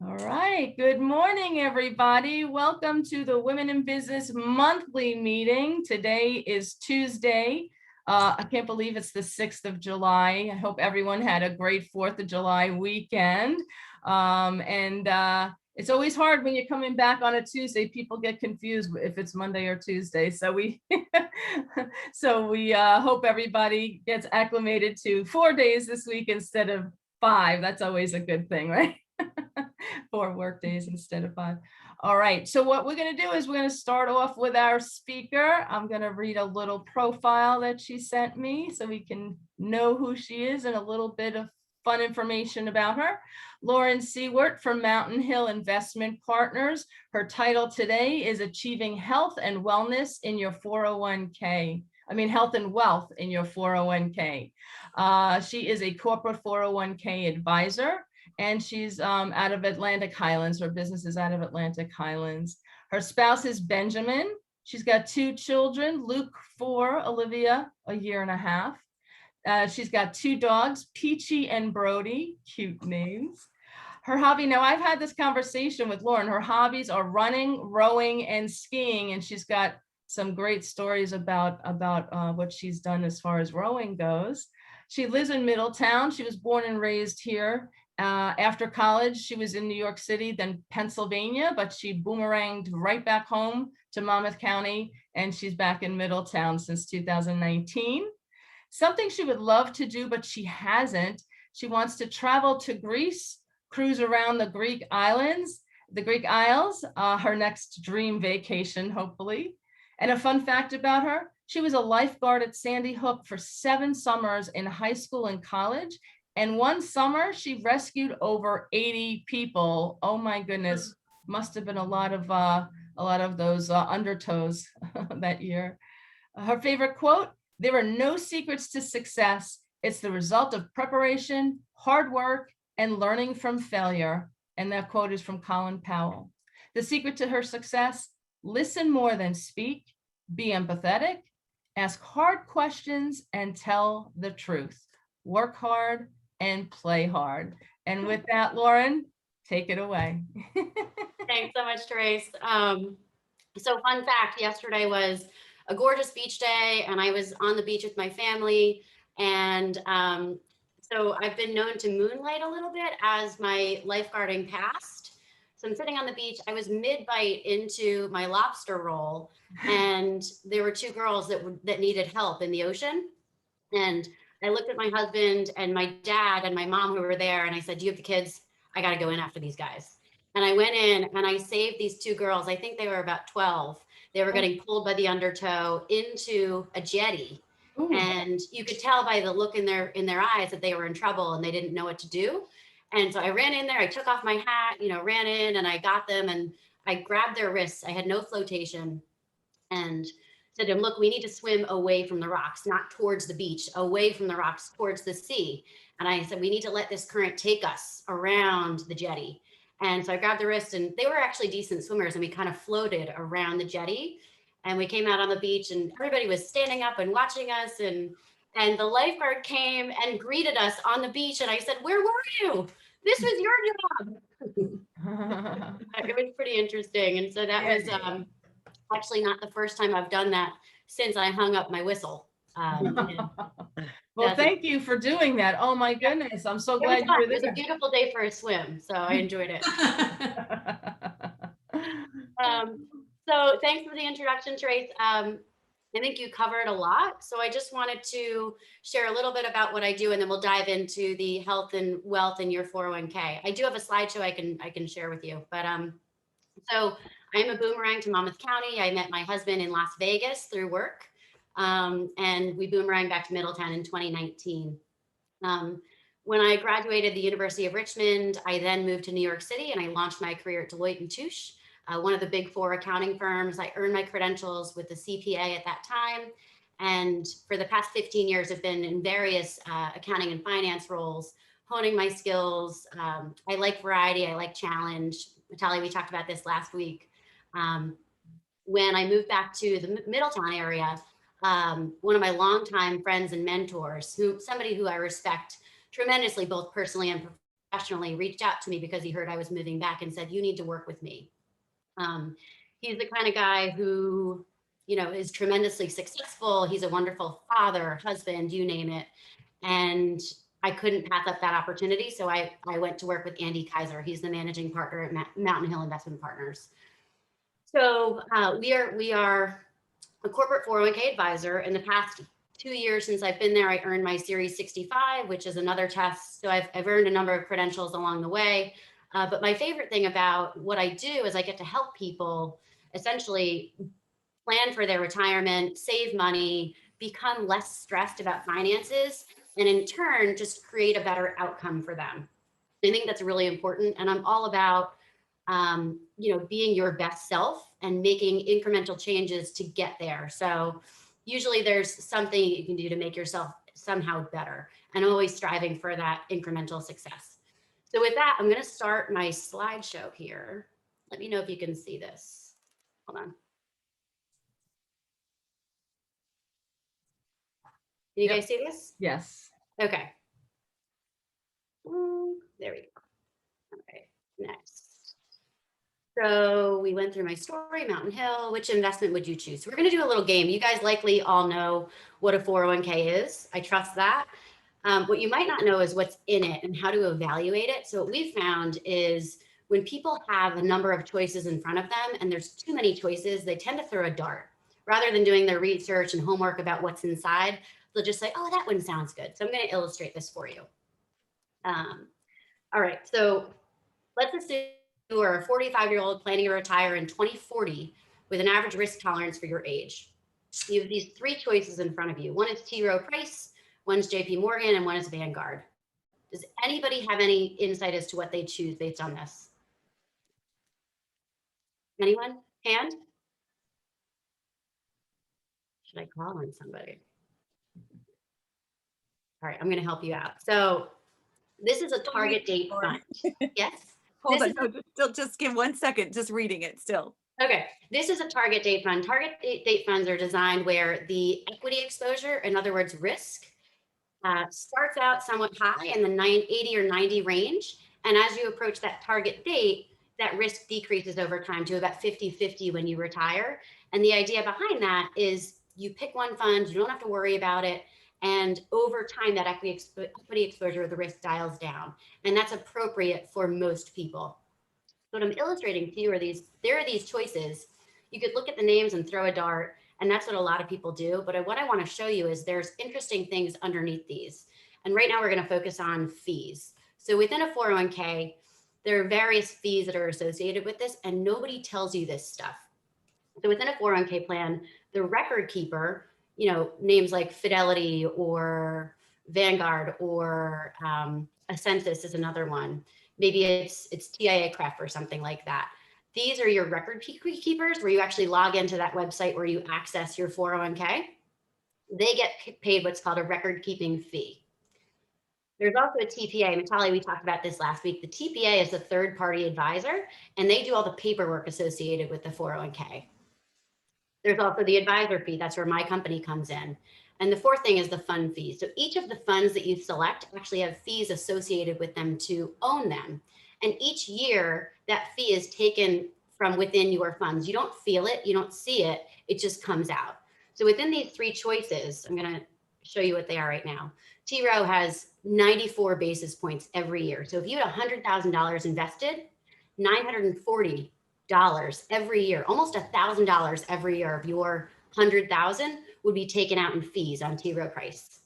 All right. Good morning, everybody. Welcome to the Women in Business monthly meeting. Today is Tuesday. I can't believe it's the 6th of July. I hope everyone had a great 4th of July weekend. It's always hard when you're coming back on a Tuesday. People get confused if it's Monday or Tuesday. So we hope everybody gets acclimated to 4 days this week instead of 5. That's always a good thing, right? 4 work days instead of 5. All right, so what we're going to do is we're going to start off with our speaker. I'm going to read a little profile that she sent me so we can know who she is and a little bit of fun information about her. Lauren Siewert from Mountain Hill Investment Partners. Her title today is Achieving Health and Wellness in Your 401k. Health and Wealth in Your 401k. She is a corporate 401k advisor, and she's out of Atlantic Highlands. Her business is out of Atlantic Highlands. Her spouse is Benjamin. She's got 2 children, Luke 4, Olivia 1.5 years. She's got 2 dogs, Peachy and Brody, cute names. Her hobby, now I've had this conversation with Lauren, her hobbies are running, rowing, and skiing, and she's got some great stories about what she's done as far as rowing goes. She lives in Middletown. She was born and raised here. After college, she was in New York City, then Pennsylvania, but she boomeranged right back home to Monmouth County, and she's back in Middletown since 2019. Something she would love to do, but she hasn't. She wants to travel to Greece, cruise around the Greek Isles, her next dream vacation, hopefully. And a fun fact about her, she was a lifeguard at Sandy Hook for 7 summers in high school and college. And one summer she rescued over 80 people. Oh my goodness, must have been a lot of those undertows that year. Her favorite quote, "There are no secrets to success. It's the result of preparation, hard work, and learning from failure." And that quote is from Colin Powell. The secret to her success, listen more than speak, be empathetic, ask hard questions, and tell the truth. Work hard and play hard. And with that, Lauren, take it away. Thanks so much, Therese. So fun fact, yesterday was a gorgeous beach day and I was on the beach with my family. And so I've been known to moonlight a little bit as my lifeguarding past. So I'm sitting on the beach. I was mid-bite into my lobster roll and there were 2 girls that needed help in the ocean. And I looked at my husband and my dad and my mom who were there. And I said, "Do you have the kids? I got to go in after these guys." And I went in and I saved these 2 girls. I think they were about 12. They were getting pulled by the undertow into a jetty. Ooh. And you could tell by the look in their eyes that they were in trouble and they didn't know what to do. And so I ran in there, I took off my hat, ran in and I got them and I grabbed their wrists. I had no flotation and said to him, "Look, we need to swim away from the rocks, not towards the beach, away from the rocks, towards the sea." And I said, "We need to let this current take us around the jetty." And so I grabbed the wrist and they were actually decent swimmers and we kind of floated around the jetty and we came out on the beach and everybody was standing up and watching us and the lifeguard came and greeted us on the beach. And I said, "Where were you? This was your job." It was pretty interesting. And so that was actually not the first time I've done that since I hung up my whistle. Well, thank you for doing that. Oh my goodness, I'm so glad you were there. It was a beautiful day for a swim, so I enjoyed it. So thanks for the introduction, Therese. I think you covered a lot. So I just wanted to share a little bit about what I do, and then we'll dive into the health and wealth in your 401k. I do have a slideshow I can share with you, but so I'm a boomerang to Monmouth County. I met my husband in Las Vegas through work, and we boomeranged back to Middletown in 2019. When I graduated the University of Richmond, I then moved to New York City and I launched my career at Deloitte & Touche, one of the big 4 accounting firms. I earned my credentials with the CPA at that time. And for the past 15 years, I've been in various accounting and finance roles, honing my skills. I like variety, I like challenge. Natalia, we talked about this last week. When I moved back to the Middletown area, one of my longtime friends and mentors, somebody who I respect tremendously, both personally and professionally reached out to me because he heard I was moving back and said, you need to work with me. He's the kind of guy who, you know, is tremendously successful. He's a wonderful father, husband, you name it. And I couldn't pass up that opportunity. So I went to work with Andy Kaiser. He's the managing partner at Mountain Hill Investment Partners. So we are a corporate 401k advisor. In the past 2 years since I've been there, I earned my Series 65, which is another test. So I've earned a number of credentials along the way. But my favorite thing about what I do is I get to help people essentially plan for their retirement, save money, become less stressed about finances, and in turn, just create a better outcome for them. I think that's really important. And I'm all about, you know, being your best self and making incremental changes to get there. So usually there's something you can do to make yourself somehow better, and always striving for that incremental success. So with that, I'm going to start my slideshow here. Let me know if you can see this. Hold on. Can you guys see this? Yes. Okay. There we go. All right, next. So we went through my story, Mountain Hill. Which investment would you choose? So we're going to do a little game. You guys likely all know what a 401k is. I trust that. What you might not know is what's in it and how to evaluate it. So what we've found is when people have a number of choices in front of them and there's too many choices, they tend to throw a dart. Rather than doing their research and homework about what's inside, they'll just say, oh, that one sounds good. So I'm going to illustrate this for you. All right, so let's assume you are a 45-year-old planning to retire in 2040 with an average risk tolerance for your age. You have these three choices in front of you. One is T. Rowe Price, one's JP Morgan, and one is Vanguard. Does anybody have any insight as to what they choose based on this? Anyone? Hand? Should I call on somebody? All right, I'm going to help you out. So this is a target date fund. Yes? Hold on, no, just give 1 second, just reading it still. Okay, this is a target date fund. Target date funds are designed where the equity exposure, in other words, risk, starts out somewhat high in the 80 or 90 range. And as you approach that target date, that risk decreases over time to about 50-50 when you retire. And the idea behind that is you pick one fund, you don't have to worry about it. And over time, that equity exposure, the risk dials down. And that's appropriate for most people. What I'm illustrating to you are there are these choices. You could look at the names and throw a dart, and that's what a lot of people do. But what I want to show you is there's interesting things underneath these. And right now we're going to focus on fees. So within a 401k, there are various fees that are associated with this, and nobody tells you this stuff. So within a 401k plan, the record keeper, you know, names like Fidelity or Vanguard or Ascensus is another one. Maybe it's TIAA-CREF or something like that. These are your record keepers where you actually log into that website where you access your 401k. They get paid what's called a record keeping fee. There's also a TPA. Mitali, we talked about this last week. The TPA is the third party advisor, and they do all the paperwork associated with the 401k. There's also the advisor fee. That's where my company comes in. And the fourth thing is the fund fees. So each of the funds that you select actually have fees associated with them to own them. And each year that fee is taken from within your funds. You don't feel it, you don't see it, it just comes out. So within these three choices, I'm gonna show you what they are right now. T. Rowe has 94 basis points every year. So if you had $100,000 invested, $940 every year, almost $1,000 every year of your 100,000 would be taken out in fees on T. Rowe Price.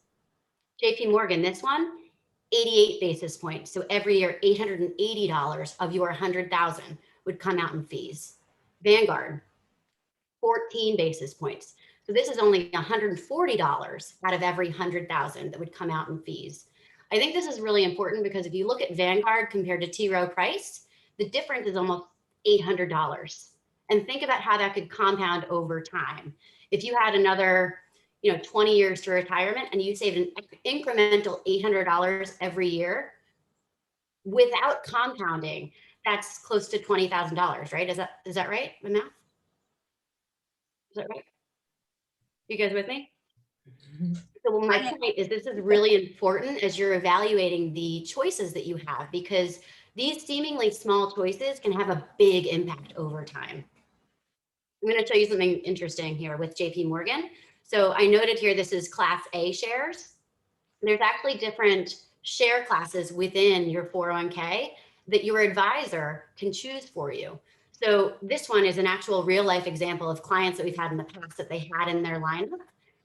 JP Morgan, this one, 88 basis points. So every year, $880 of your 100,000 would come out in fees. Vanguard, 14 basis points. So this is only $140 out of every 100,000 that would come out in fees. I think this is really important because if you look at Vanguard compared to T. Rowe Price, the difference is almost $800. And think about how that could compound over time. If you had another, 20 years to retirement and you saved an incremental $800 every year without compounding, that's close to $20,000, right? Is that right? The math? Is that right? You guys with me? So my point is this is really important as you're evaluating the choices that you have, because these seemingly small choices can have a big impact over time. I'm going to show you something interesting here with JP Morgan. So I noted here, this is Class A shares. There's actually different share classes within your 401k that your advisor can choose for you. So this one is an actual real life example of clients that we've had in the past that they had in their lineup.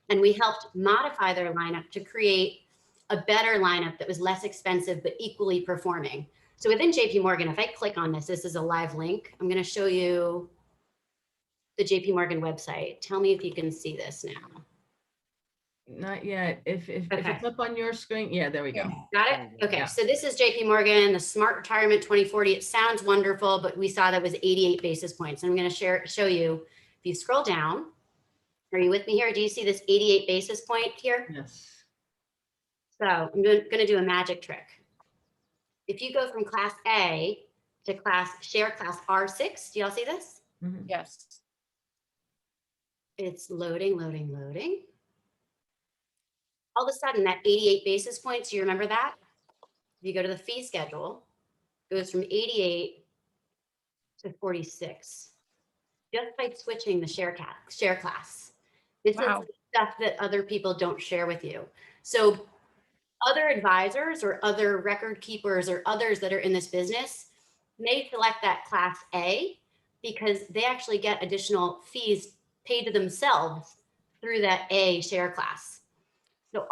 And we helped modify their lineup to create a better lineup that was less expensive, but equally performing. So within JP Morgan, if I click on this, this is a live link. I'm going to show you the JP Morgan website. Tell me if you can see this now. Not yet. If Okay. it's up on your screen, yeah, there we go. Got it? Okay, Yeah. so this is JP Morgan, the Smart Retirement 2040. It sounds wonderful, but we saw that was 88 basis points. I'm going to show you, if you scroll down, are you with me here? Do you see this 88 basis point here? Yes. So I'm going to do a magic trick. If you go from Class A to share class R6, do y'all see this? Mhm. Yes. It's loading. All of a sudden, that 88 basis points, do you remember that? If you go to the fee schedule, it goes from 88 to 46, just by switching the share class. This Wow. is stuff that other people don't share with you. So other advisors or other record keepers or others that are in this business may select that Class A because they actually get additional fees paid to themselves through that A share class. So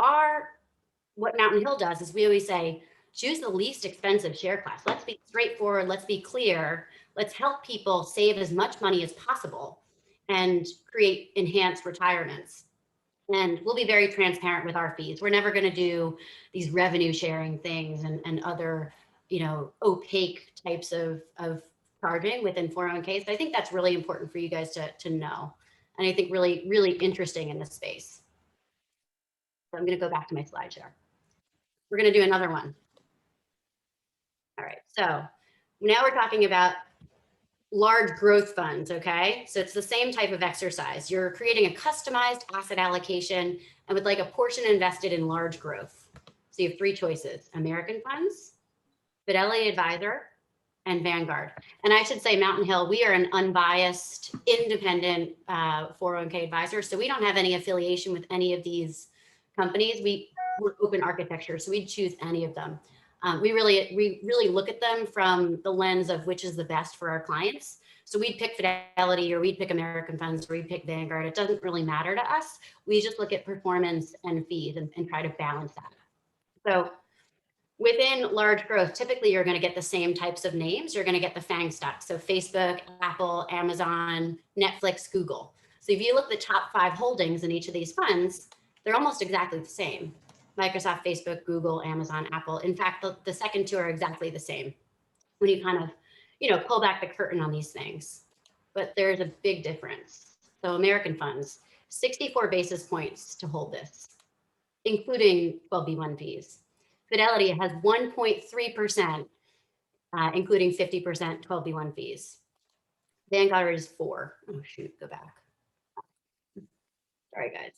what Mountain Hill does is we always say, choose the least expensive share class. Let's be straightforward. Let's be clear. Let's help people save as much money as possible and create enhanced retirements. And we'll be very transparent with our fees. We're never going to do these revenue sharing things and other, opaque types of charging within 401ks. But I think that's really important for you guys to know. And I think really, really interesting in this space. So I'm going to go back to my slide share. We're going to do another one. All right, so now we're talking about large growth funds, okay? So it's the same type of exercise. You're creating a customized asset allocation and with like a portion invested in large growth. So you have three choices: American Funds, Fidelity Advisor, and Vanguard. And I should say Mountain Hill, we are an unbiased, independent 401k advisor. So we don't have any affiliation with any of these companies. We're open architecture, so we'd choose any of them. We really look at them from the lens of which is the best for our clients. So we'd pick Fidelity or we'd pick American Funds or we'd pick Vanguard. It doesn't really matter to us. We just look at performance and fees and try to balance that. So within large growth, typically you're going to get the same types of names. You're going to get the FANG stocks. So Facebook, Apple, Amazon, Netflix, Google. So if you look at the top 5 holdings in each of these funds, they're almost exactly the same. Microsoft, Facebook, Google, Amazon, Apple. In fact, the second 2 are exactly the same when you kind of, pull back the curtain on these things. But there's a big difference. So American Funds, 64 basis points to hold this, including 12B1 fees. Fidelity has 1.3%, including 50% 12B1 fees. Vanguard is 4. Oh, shoot, go back. Sorry, guys.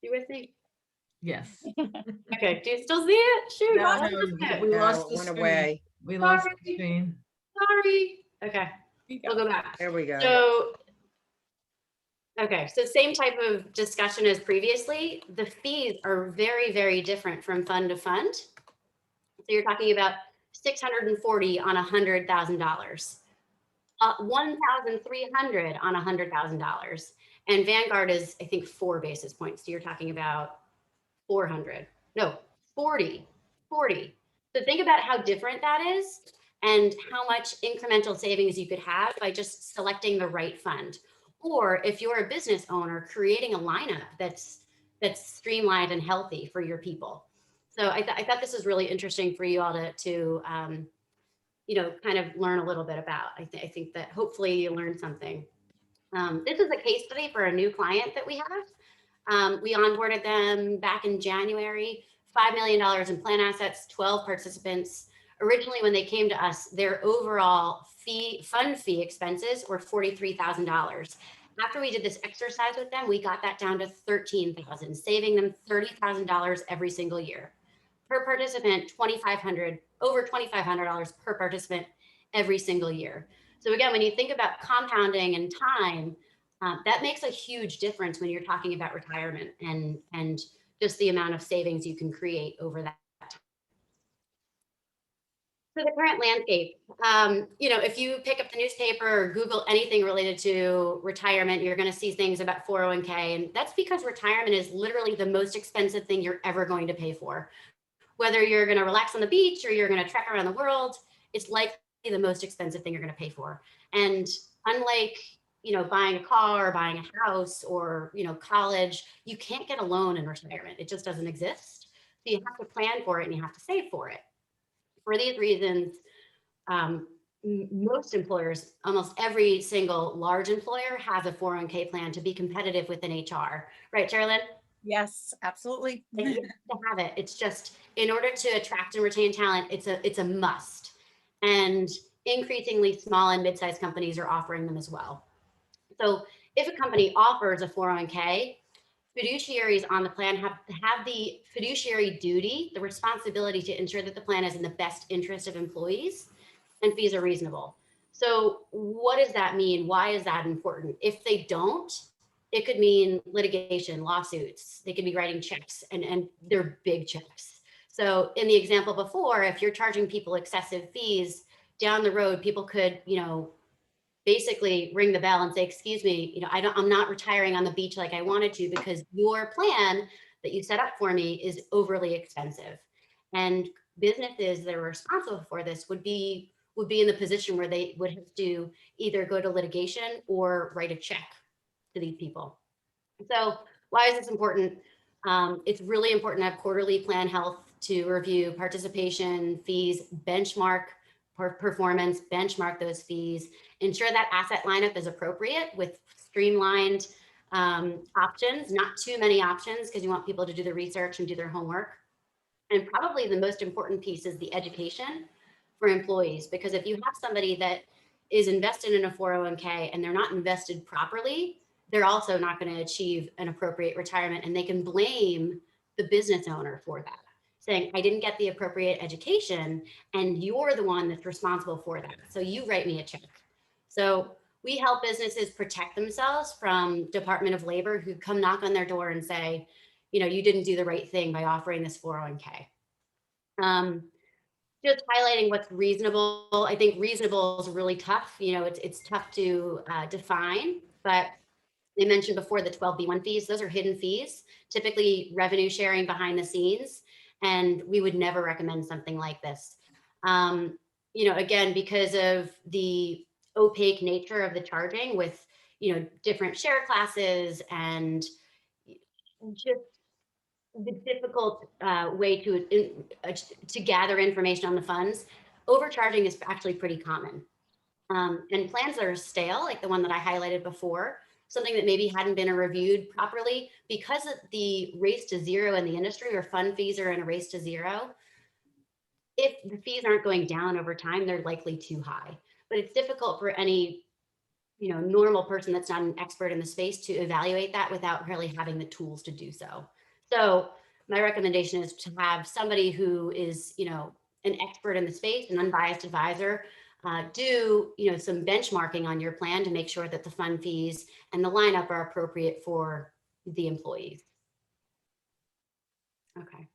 You with me? Yes. Okay, do you still see it? Shoot, No, I no, lost it. we lost the went screen. away. We lost the Sorry. screen. Sorry. Okay, we'll go back. There we go. So, okay, so same type of discussion as previously. The fees are very, very different from fund to fund. So you're talking about $640 on $100,000, $1,300 on $100,000, and Vanguard is, I think, 4 basis points. So you're talking about 400, no, 40. So think about how different that is and how much incremental savings you could have by just selecting the right fund. Or if you're a business owner, creating a lineup that's streamlined and healthy for your people. So I thought this was really interesting for you all to kind of learn a little bit about. I think that hopefully you learned something. This is a case study for a new client that we have. We onboarded them back in January, $5 million in plan assets, 12 participants. Originally, when they came to us, their overall fund fee expenses were $43,000. After we did this exercise with them, we got that down to $13,000, saving them $30,000 every single year. Per participant, over $2,500 per participant every single year. So again, when you think about compounding and time, that makes a huge difference when you're talking about retirement and just the amount of savings you can create over that. So the current landscape, if you pick up the newspaper or Google anything related to retirement, you're going to see things about 401k. And that's because retirement is literally the most expensive thing you're ever going to pay for. Whether you're going to relax on the beach or you're going to trek around the world, it's likely the most expensive thing you're going to pay for. And unlike, buying a car or buying a house or, college, you can't get a loan in retirement. It just doesn't exist. So you have to plan for it and you have to save for it. For these reasons, most employers, almost every single large employer has a 401k plan to be competitive with an HR. Right, Sherilyn? Yes, absolutely. They have to have it. It's just, in order to attract and retain talent, it's a must. And increasingly small and mid-sized companies are offering them as well. So if a company offers a 401k, fiduciaries on the plan have the fiduciary duty, the responsibility to ensure that the plan is in the best interest of employees and fees are reasonable. So what does that mean? Why is that important? If they don't, it could mean litigation, lawsuits. They could be writing checks and they're big checks. So in the example before, if you're charging people excessive fees down the road, people could, basically ring the bell and say, excuse me, I'm not retiring on the beach like I wanted to because your plan that you set up for me is overly expensive. And businesses that are responsible for this would be in the position where they would have to either go to litigation or write a check to these people. So why is this important? It's really important to have quarterly plan health to review participation, fees, benchmark performance, benchmark those fees, ensure that asset lineup is appropriate with streamlined options, not too many options because you want people to do the research and do their homework. And probably the most important piece is the education for employees, because if you have somebody that is invested in a 401k and they're not invested properly, they're also not going to achieve an appropriate retirement, and they can blame the business owner for that, saying, I didn't get the appropriate education and you're the one that's responsible for that. So you write me a check. So we help businesses protect themselves from Department of Labor who come knock on their door and say, you didn't do the right thing by offering this 401k. Just highlighting what's reasonable. I think reasonable is really tough. It's tough to define, but they mentioned before the 12B1 fees, those are hidden fees, typically revenue sharing behind the scenes. And we would never recommend something like this. Again, because of the opaque nature of the charging with, different share classes and just the difficult way to gather information on the funds, overcharging is actually pretty common. And plans that are stale, like the one that I highlighted before, something that maybe hadn't been reviewed properly, because of the race to zero in the industry, or fund fees are in a race to zero. If the fees aren't going down over time, they're likely too high. But it's difficult for any normal person that's not an expert in the space to evaluate that without really having the tools to do so. So my recommendation is to have somebody who is an expert in the space, an unbiased advisor, do some benchmarking on your plan to make sure that the fund fees and the lineup are appropriate for the employees. Okay.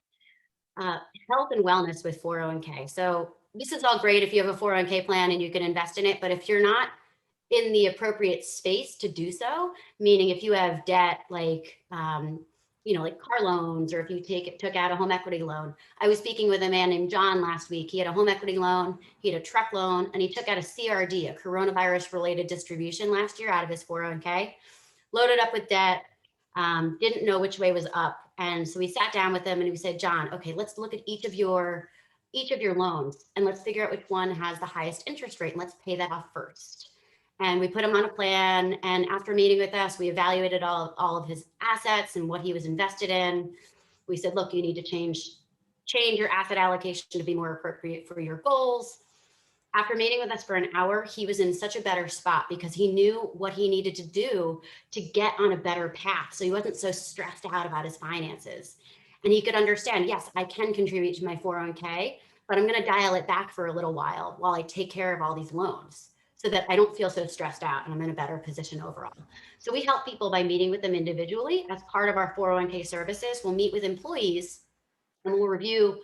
Health and wellness with 401k. So this is all great if you have a 401k plan and you can invest in it, but if you're not in the appropriate space to do so, meaning if you have debt like like car loans, or if you took out a home equity loan. I was speaking with a man named John last week. He had a home equity loan, he had a truck loan, and he took out a CRD, a coronavirus related distribution, last year out of his 401k, loaded up with debt, didn't know which way was up. And so we sat down with him and we said, John, okay, let's look at each of your loans and let's figure out which one has the highest interest rate and let's pay that off first. And we put him on a plan. And after meeting with us, we evaluated all of his assets and what he was invested in. We said, look, you need to change your asset allocation to be more appropriate for your goals. After meeting with us for an hour, he was in such a better spot because he knew what he needed to do to get on a better path. So he wasn't so stressed out about his finances. And he could understand, yes, I can contribute to my 401k, but I'm going to dial it back for a little while I take care of all these loans so that I don't feel so stressed out and I'm in a better position overall. So we help people by meeting with them individually as part of our 401k services. We'll meet with employees and we'll review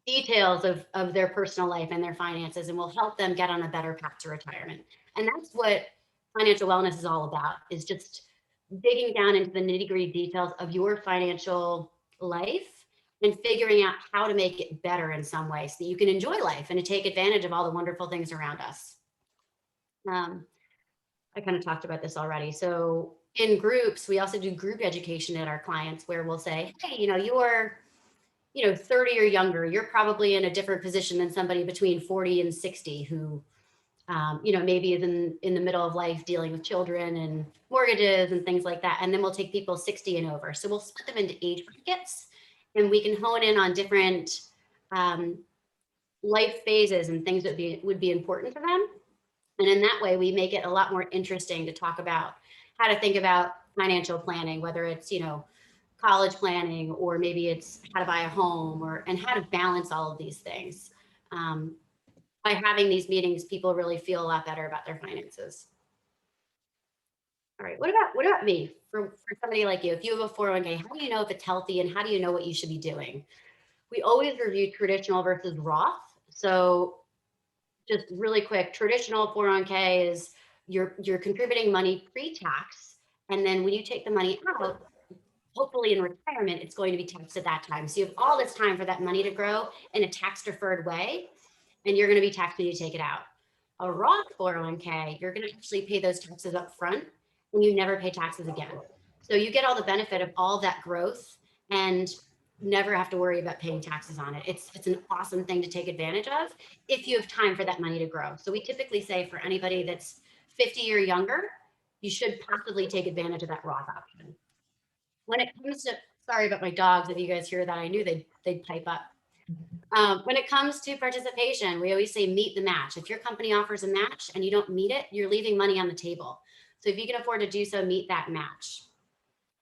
details of their personal life and their finances, and we'll help them get on a better path to retirement. And that's what financial wellness is all about, is just digging down into the nitty-gritty details of your financial life and figuring out how to make it better in some way so that you can enjoy life and to take advantage of all the wonderful things around us. I kind of talked about this already. So in groups, we also do group education at our clients where we'll say, hey, you're 30 or younger, you're probably in a different position than somebody between 40 and 60 who, maybe is in the middle of life dealing with children and mortgages and things like that. And then we'll take people 60 and over. So we'll split them into age brackets and we can hone in on different life phases and things that would be important to them. And in that way, we make it a lot more interesting to talk about how to think about financial planning, whether it's, college planning, or maybe it's how to buy a home and how to balance all of these things. By having these meetings, people really feel a lot better about their finances. All right, what about me? For somebody like you, if you have a 401k, how do you know if it's healthy and how do you know what you should be doing? We always review traditional versus Roth. So just really quick, traditional 401k is you're contributing money pre-tax, and then when you take the money out, hopefully in retirement, it's going to be taxed at that time. So you have all this time for that money to grow in a tax deferred way, and you're going to be taxed when you take it out. A Roth 401k, you're going to actually pay those taxes up front and you never pay taxes again. So you get all the benefit of all that growth and never have to worry about paying taxes on it. It's an awesome thing to take advantage of if you have time for that money to grow. So we typically say for anybody that's 50 or younger, you should possibly take advantage of that Roth option. When it comes to, sorry about my dogs, if you guys hear that, I knew they'd pipe up. When it comes to participation, we always say meet the match. If your company offers a match and you don't meet it, you're leaving money on the table. So if you can afford to do so, meet that match.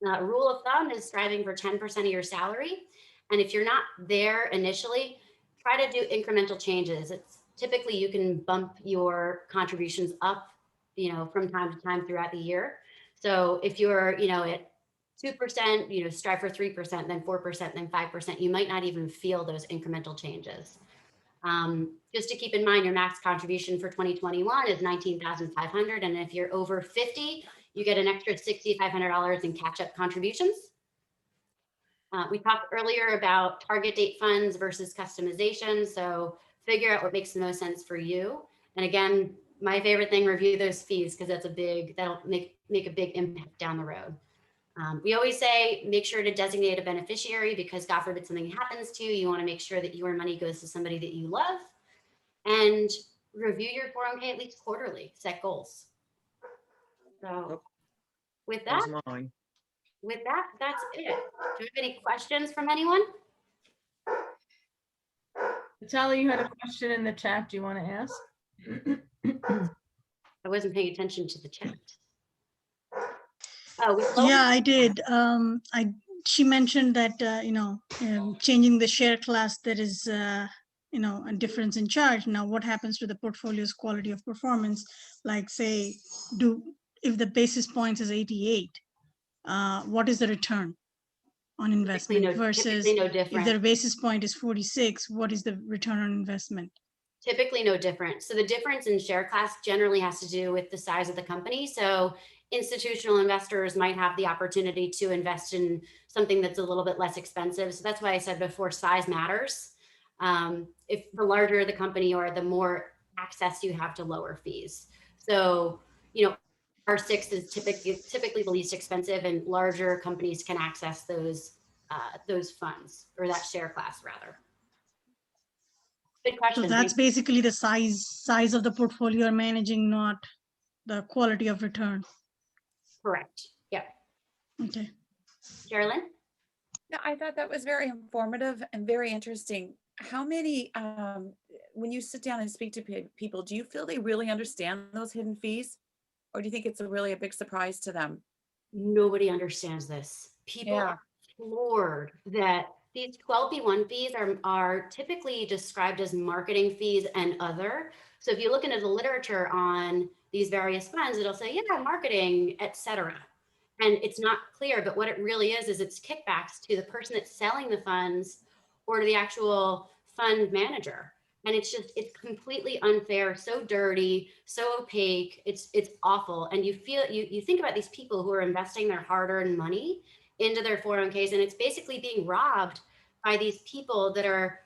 Rule of thumb is striving for 10% of your salary. And if you're not there initially, try to do incremental changes. It's typically you can bump your contributions up, from time to time throughout the year. So if you're, at 2%, strive for 3%, then 4%, then 5%. You might not even feel those incremental changes. Just to keep in mind, your max contribution for 2021 is $19,500. And if you're over 50, you get an extra $6,500 in catch-up contributions. We talked earlier about target date funds versus customization. So figure out what makes the most sense for you. And again, my favorite thing, review those fees, because that'll make a big impact down the road. We always say, make sure to designate a beneficiary, because God forbid something happens to you, you want to make sure that your money goes to somebody that you love, and review your 401k at least quarterly, set goals. So with that, that's it. Do you have any questions from anyone? Natalia, you had a question in the chat. Do you want to ask? I wasn't paying attention to the chat. Yeah, I did. She mentioned that, changing the share class, there is, a difference in charge. Now, what happens to the portfolio's quality of performance? Like, say, if the basis points is 88, what is the return on investment versus if their basis point is 46, what is the return on investment? Typically no different. So the difference in share class generally has to do with the size of the company. So institutional investors might have the opportunity to invest in something that's a little bit less expensive. So that's why I said before, size matters. If the larger the company or the more access you have to lower fees. So, R6 is typically the least expensive, and larger companies can access those funds, or that share class rather. Good question. So that's basically the size of the portfolio you're managing, not the quality of return. Correct. Yep. Okay. Carolyn? Yeah, I thought that was very informative and very interesting. How many when you sit down and speak to people, do you feel they really understand those hidden fees? Or do you think it's really a big surprise to them? Nobody understands this. People Yeah. are floored that these 12B1 fees are typically described as marketing fees and other. So if you look into the literature on these various funds, it'll say, yeah, marketing, etc. And it's not clear, but what it really is it's kickbacks to the person that's selling the funds or to the actual fund manager. And it's completely unfair, so dirty, so opaque. It's awful. And you think about these people who are investing their hard-earned money into their 401ks, and it's basically being robbed by these people that are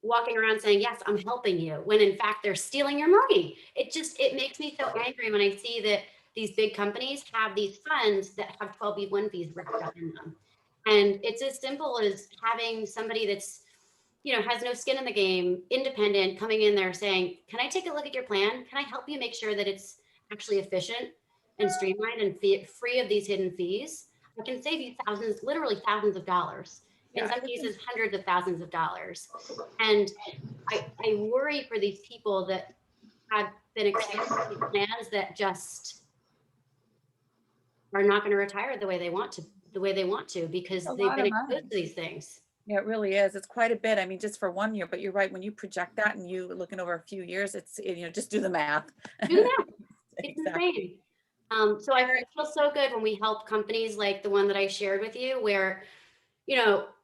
walking around saying, yes, I'm helping you, when in fact they're stealing your money. It makes me so angry when I see that these big companies have these funds that have 12B1 fees wrapped up in them. And it's as simple as having somebody that's, has no skin in the game, independent, coming in there saying, can I take a look at your plan? Can I help you make sure that it's actually efficient and streamlined and free of these hidden fees? I can save you thousands, literally thousands of dollars. In some cases, hundreds of thousands of dollars. And I worry for these people that have been exposed to these plans that just are not going to retire the way they want to, because they've been exposed to these things. Yeah, it really is. It's quite a bit. I mean, just for 1 year, but you're right. When you project that and you looking over a few years, it's, just do the math. Do that. It's insane. So I feel so good when we help companies like the one that I shared with you, where,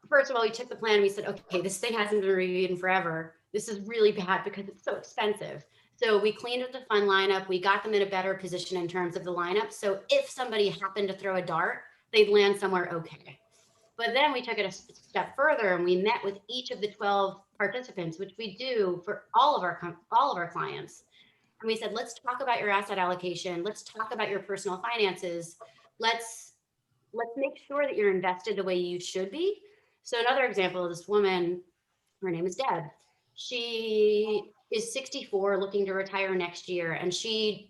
first of all, we took the plan and we said, okay, this thing hasn't been reviewed in forever. This is really bad because it's so expensive. So we cleaned up the fund lineup. We got them in a better position in terms of the lineup. So if somebody happened to throw a dart, they'd land somewhere okay. But then we took it a step further and we met with each of the 12 participants, which we do for all of our clients. And we said, let's talk about your asset allocation. Let's talk about your personal finances. Let's make sure that you're invested the way you should be. So another example of this woman, her name is Deb. She is 64, looking to retire next year. And she,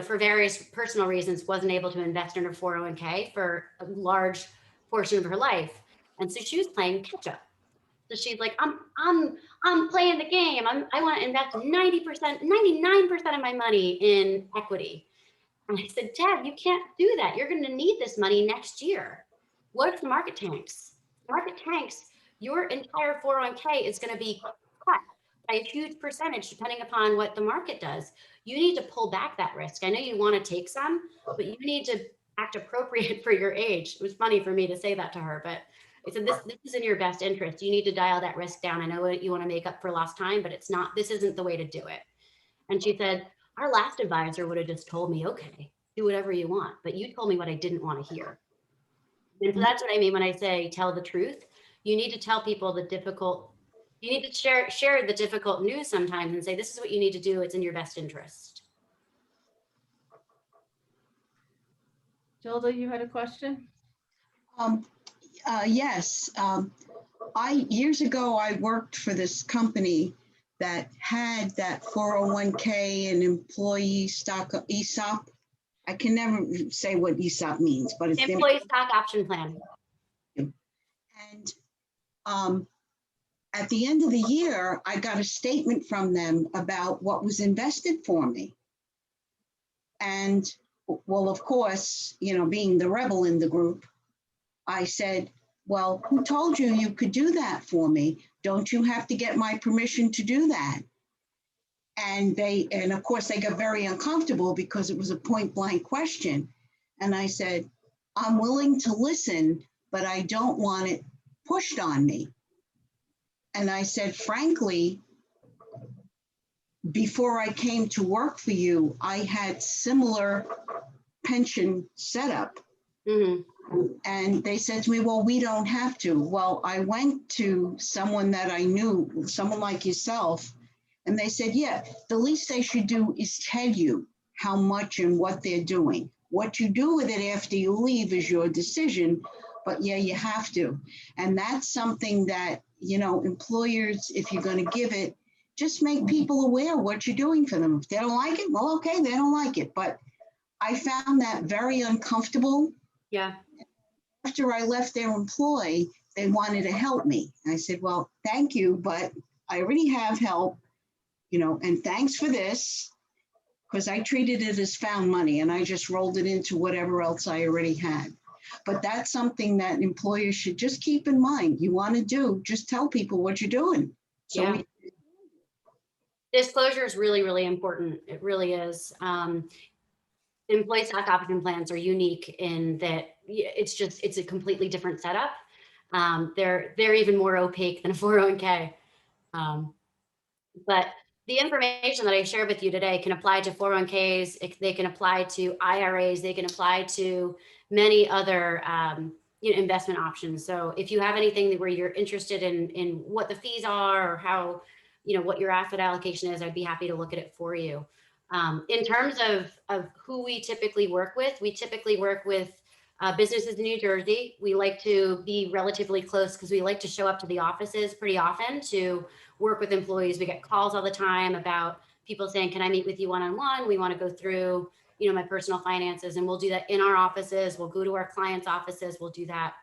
for various personal reasons, wasn't able to invest in her 401k for a large portion of her life. And so she was playing catch up. So she's like, I'm playing the game. I want to invest 90%, 99% of my money in equity. And I said, Deb, you can't do that. You're going to need this money next year. What if the market tanks? Market tanks, your entire 401k is going to be cut by a huge percentage depending upon what the market does. You need to pull back that risk. I know you want to take some, but you need to act appropriate for your age. It was funny for me to say that to her, but I said, this is in your best interest. You need to dial that risk down. I know you want to make up for lost time, but this isn't the way to do it. And she said, our last advisor would have just told me, okay, do whatever you want, but you told me what I didn't want to hear. And so that's what I mean when I say tell the truth. You need to tell people you need to share the difficult news sometimes and say, this is what you need to do. It's in your best interest. Gilda, you had a question? Yes. Years ago, I worked for this company that had that 401k and employee stock ESOP. I can never say what ESOP means, but it's employee stock option plan. And at the end of the year, I got a statement from them about what was invested for me. And well, of course, being the rebel in the group, I said, well, who told you you could do that for me? Don't you have to get my permission to do that? And of course, they got very uncomfortable because it was a point blank question. And I said, I'm willing to listen, but I don't want it pushed on me. And I said, frankly, before I came to work for you, I had similar pension setup. Mm-hmm. And they said to me, well, we don't have to. Well, I went to someone that I knew, someone like yourself, and they said, yeah, the least they should do is tell you how much and what they're doing. What you do with it after you leave is your decision, but yeah, you have to. And that's something that, employers, if you're going to give it, just make people aware of what you're doing for them. If they don't like it, well, okay, they don't like it. But I found that very uncomfortable. Yeah. After I left their employ, they wanted to help me. I said, well, thank you, but I already have help. and thanks for this, because I treated it as found money and I just rolled it into whatever else I already had. But that's something that employers should just keep in mind. You want to do, just tell people what you're doing. So Yeah. Disclosure is really, really important. It really is. Employee stock option plans are unique in that it's a completely different setup. They're even more opaque than a 401k. But the information that I shared with you today can apply to 401ks. They can apply to IRAs. They can apply to many other investment options. So if you have anything where you're interested in what the fees are or how, what your asset allocation is, I'd be happy to look at it for you. In terms of who we typically work with businesses in New Jersey. We like to be relatively close because we like to show up to the offices pretty often to work with employees. We get calls all the time about people saying, can I meet with you one-on-one? We want to go through, my personal finances, and we'll do that in our offices. We'll go to our clients' offices. We'll do that.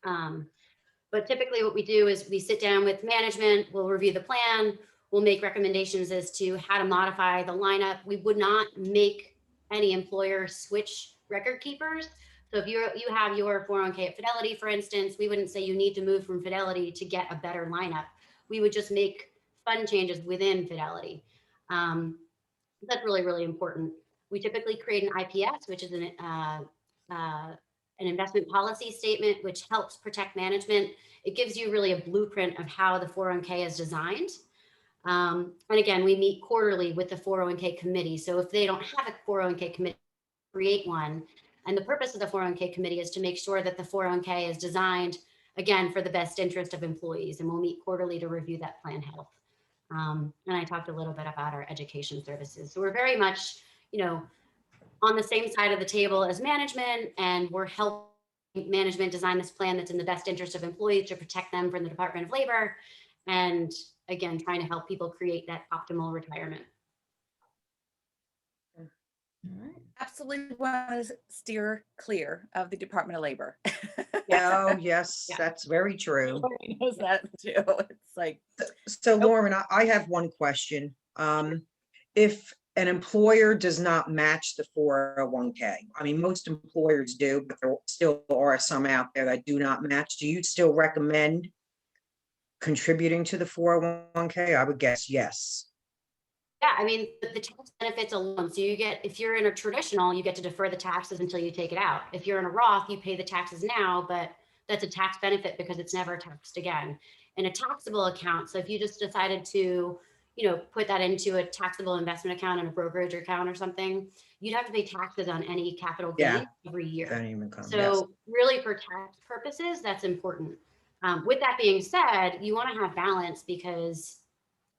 But typically what we do is we sit down with management, we'll review the plan, we'll make recommendations as to how to modify the lineup. We would not make any employer switch record keepers. So if you have your 401k at Fidelity, for instance, we wouldn't say you need to move from Fidelity to get a better lineup. We would just make fund changes within Fidelity. That's really, really important. We typically create an IPS, which is an investment policy statement, which helps protect management. It gives you really a blueprint of how the 401k is designed. And again, we meet quarterly with the 401k committee. So if they don't have a 401k committee, create one. And the purpose of the 401k committee is to make sure that the 401k is designed, again, for the best interest of employees. And we'll meet quarterly to review that plan health. And I talked a little bit about our education services. So we're very much, on the same side of the table as management, and we're helping management design this plan that's in the best interest of employees to protect them from the Department of Labor. And again, trying to help people create that optimal retirement. All right. Absolutely want to steer clear of the Department of Labor. Oh, yes, Yeah. that's very true. Everybody knows that too. It's like, So Lauren, I have one question. If an employer does not match the 401k, I mean, most employers do, but there still are some out there that do not match. Do you still recommend contributing to the 401k? I would guess yes. Yeah, I mean, the tax benefits alone. So if you're in a traditional, you get to defer the taxes until you take it out. If you're in a Roth, you pay the taxes now, but that's a tax benefit because it's never taxed again. In a taxable account, so if you just decided to, put that into a taxable investment account and a brokerage account or something, you'd have to pay taxes on any capital gain every year. Don't even come. So really for tax purposes, that's important. With that being said, you want to have balance because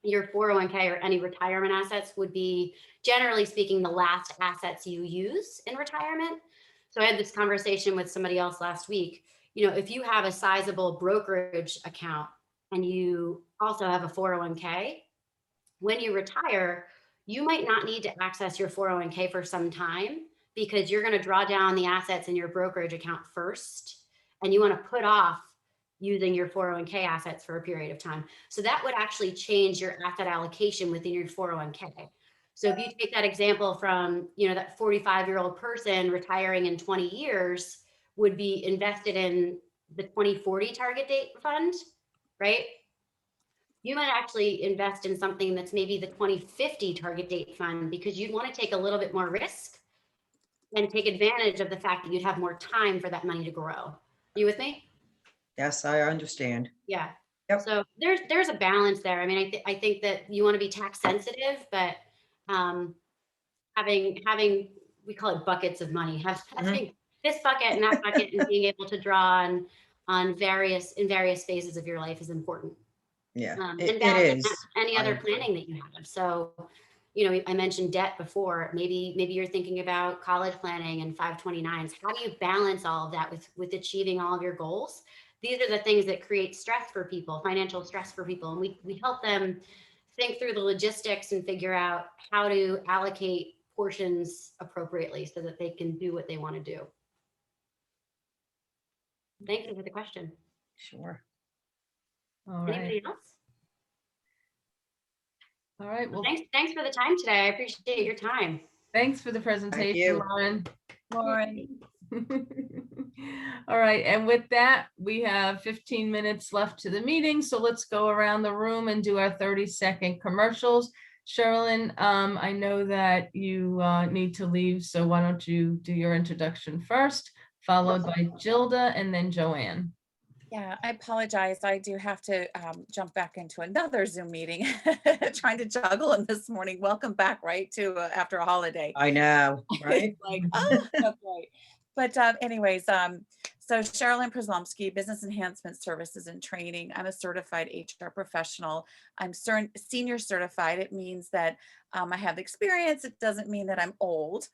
your 401k or any retirement assets would be, generally speaking, the last assets you use in retirement. So I had this conversation with somebody else last week. If you have a sizable brokerage account and you also have a 401k, when you retire, you might not need to access your 401k for some time because you're going to draw down the assets in your brokerage account first, and you want to put off using your 401k assets for a period of time. So that would actually change your asset allocation within your 401k. So if you take that example from, that 45-year-old person retiring in 20 years would be invested in the 2040 target date fund, right? You might actually invest in something that's maybe the 2050 target date fund because you'd want to take a little bit more risk and take advantage of the fact that you'd have more time for that money to grow. You with me? Yes, I understand. Yeah. Yep. So there's a balance there. I mean, I think that you want to be tax sensitive, but having we call it buckets of money, having this bucket and that bucket and being able to draw on various phases of your life is important. Yeah, And it balancing is. any I other agree. planning that you have. So, I mentioned debt before. Maybe you're thinking about college planning and 529s. How do you balance all of that with achieving all of your goals? These are the things that create stress for people, financial stress for people. And we help them think through the logistics and figure out how to allocate portions appropriately so that they can do what they want to do. Thank you for the question. Sure. All right. Anybody else? All right, well, Thanks for the time today. I appreciate your time. thanks for the presentation, you. Lauren. Lauren. All right, and with that, we have 15 minutes left to the meeting, so let's go around the room and do our 30-second commercials. Sherilyn, I know that you need to leave, so why don't you do your introduction first, followed by Gilda and then Joanne. Yeah, I apologize. I do have to jump back into another Zoom meeting, trying to juggle them this morning. Welcome back, right, to after a holiday. I know, right? Like, oh, that's right. But anyways, so Sherilyn Przlomski, Business Enhancement Services and Training. I'm a certified HR professional. I'm senior certified. It means that I have experience. It doesn't mean that I'm old.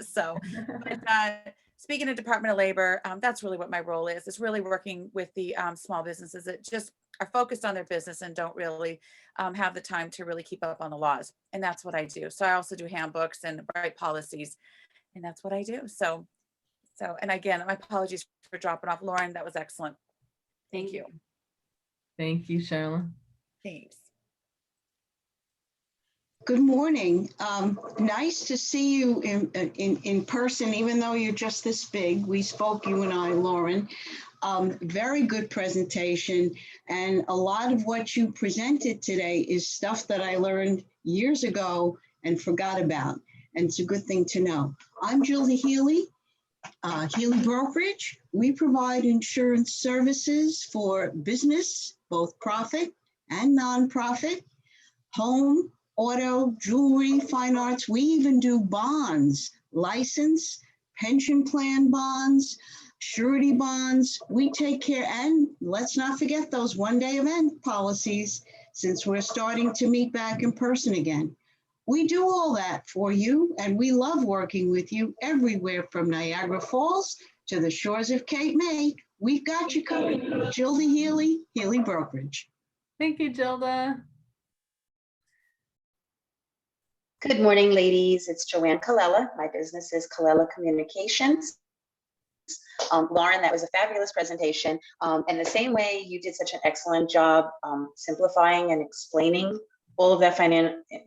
So, but, speaking of Department of Labor, that's really what my role is. It's really working with the small businesses that just are focused on their business and don't really have the time to really keep up on the laws. And that's what I do. So I also do handbooks and write policies, and that's what I do. So, and again, my apologies for dropping off. Lauren, that was excellent. Thank you. Thank you, Sherilyn. Thanks. Good morning. Nice to see you in person, even though you're just this big. We spoke, you and I, Lauren. Very good presentation. And a lot of what you presented today is stuff that I learned years ago and forgot about. And it's a good thing to know. I'm Gilda Healy, Healy Brokerage. We provide insurance services for business, both profit and nonprofit, home, auto, jewelry, fine arts. We even do bonds, license, pension plan bonds, surety bonds. We take care, and let's not forget those one-day event policies, since we're starting to meet back in person again. We do all that for you, and we love working with you everywhere from Niagara Falls to the shores of Cape May. We've got you covered. Gilda Healy, Healy Brokerage. Thank you, Gilda. Good morning, ladies. It's Joanne Colella. My business is Colella Communications. Lauren, that was a fabulous presentation. And the same way you did such an excellent job simplifying and explaining all of that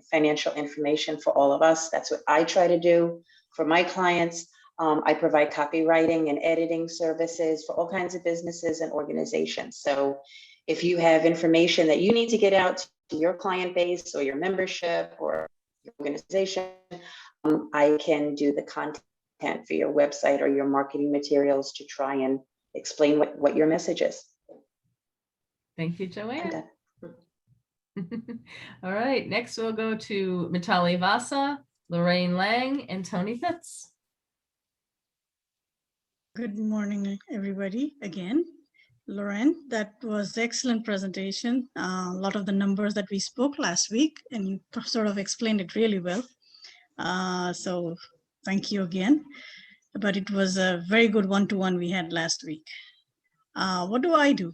financial information for all of us. That's what I try to do for my clients. I provide copywriting and editing services for all kinds of businesses and organizations. So if you have information that you need to get out to your client base or your membership or your organization, I can do the content for your website or your marketing materials to try and explain what your message is. Thank you, Joanne. All right, next we'll go to Mitali Vasa, Lorraine Lang, and Tony Pitts. Good morning, everybody. Again, Lauren, that was excellent presentation. A lot of the numbers that we spoke last week, and you sort of explained it really well. So thank you again. But it was a very good one-to-one we had last week. What do I do?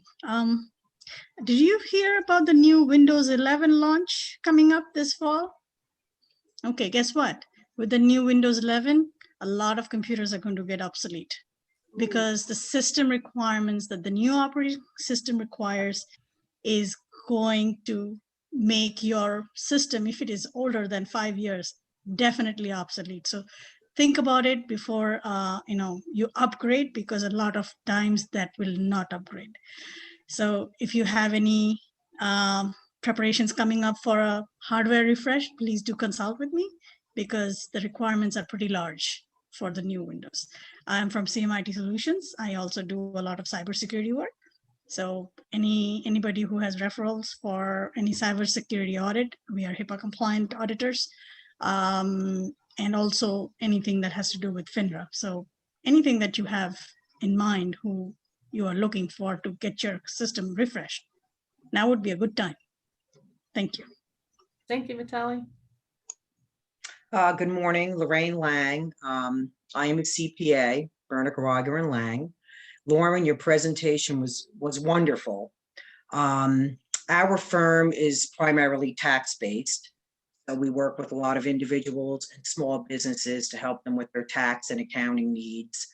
Did you hear about the new Windows 11 launch coming up this fall? Okay, guess what? With the new Windows 11, a lot of computers are going to get obsolete because the system requirements that the new operating system requires is going to make your system, if it is older than 5 years, definitely obsolete. So think about it before you upgrade, because a lot of times that will not upgrade. So if you have any preparations coming up for a hardware refresh, please do consult with me, because the requirements are pretty large for the new Windows. I'm from CMIT Solutions. I also do a lot of cybersecurity work. So anybody who has referrals for any cybersecurity audit, we are HIPAA compliant auditors. And also anything that has to do with FINRA. So anything that you have in mind who you are looking for to get your system refreshed, now would be a good time. Thank you. Thank you, Mitali. Good morning, Lorraine Lang. I am a CPA, Bernick Roger and Lang. Lauren, your presentation was wonderful. Our firm is primarily tax-based. So we work with a lot of individuals and small businesses to help them with their tax and accounting needs.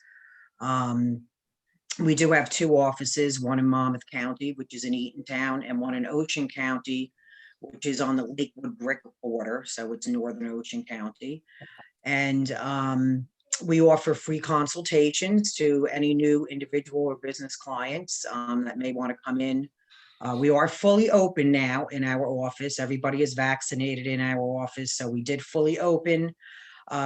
We do have 2 offices, one in Monmouth County, which is in Eatontown, and one in Ocean County, which is on the Lakewood Brick border, so it's Northern Ocean County. And we offer free consultations to any new individual or business clients that may want to come in. We are fully open now in our office. Everybody is vaccinated in our office, so we did fully open.